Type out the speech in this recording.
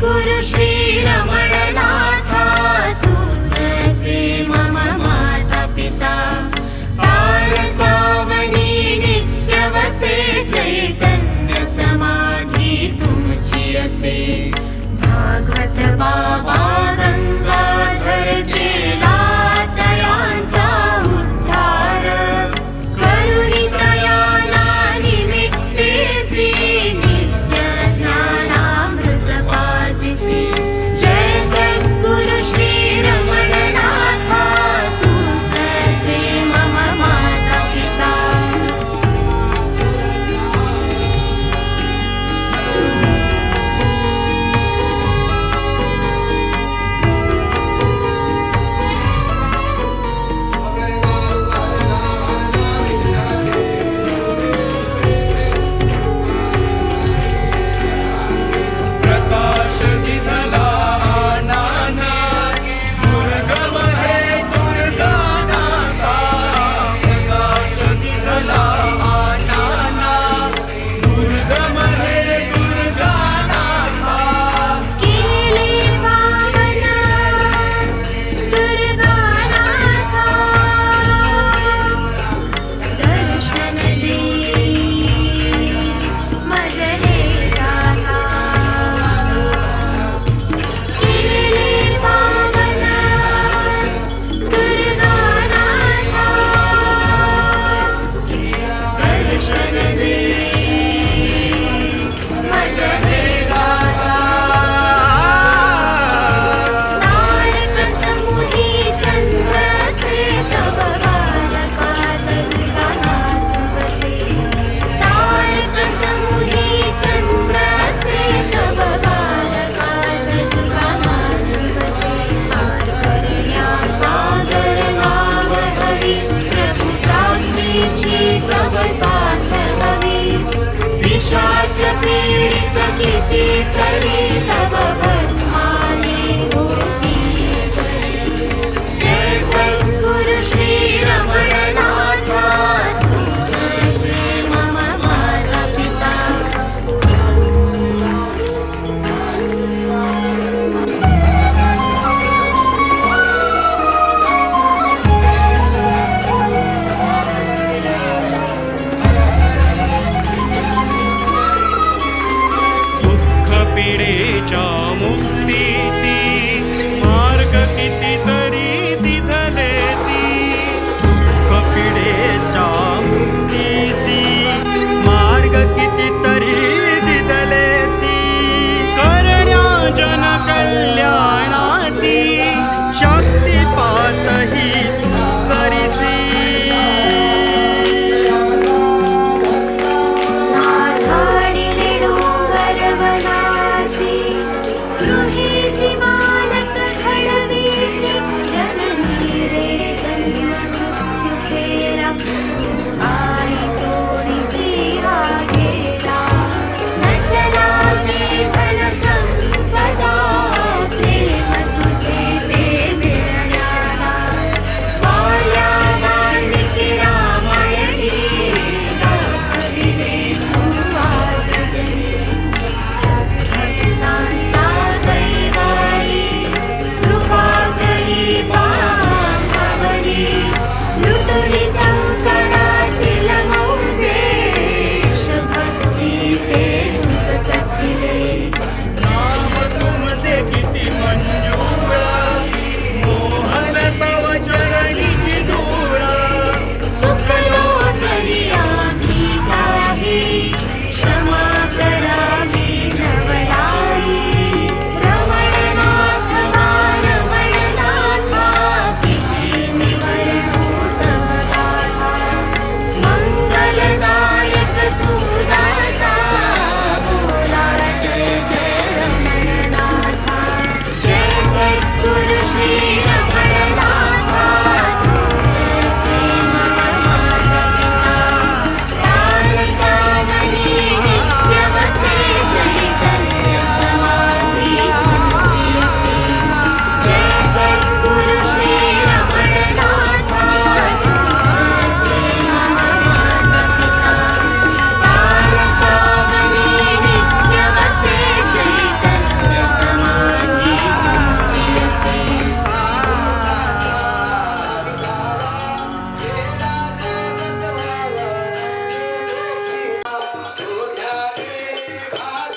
गुरु श्री रमणनाथा तुझसे मम माता पिता पारसावनी नित्य वसे चैतन्य समाधी तुमची असे भागवत बाबा गंगाधर केला तयांचा उद्धार करुणी तयाना निमित्तेसी नित्य ज्ञानामृत पाजिसी जय सद्गुरु श्री रमणनाथा तुझसे मम माता पिता प्रकाश दिधला नाना दुर्गम है दुर्गा नाथा प्रकाश दिधला नाना दुर्गम है दुर्गा नाथा केले पावन दुर्गानाथा दर्शन दे मजले गाथा केले पावन दुर्गानाथा दर्शन दे मजले गाथा तारक समुही चंद्र से तब बालकात दुर्गानाथ बसे तारक समुही चंद्र से तब बालकात दुर्गानाथ बसे पार करण्या सागर नाव हवी प्रभु प्राप्तीची तव साथ हवी पिशाच पीडित किती तरी तव भस्माने होती करी जय सद्गुरु श्री रमणनाथा तुझसे मम माता पिता दुःख पीडेच्या मुक्तीसी मार्ग कितीतरी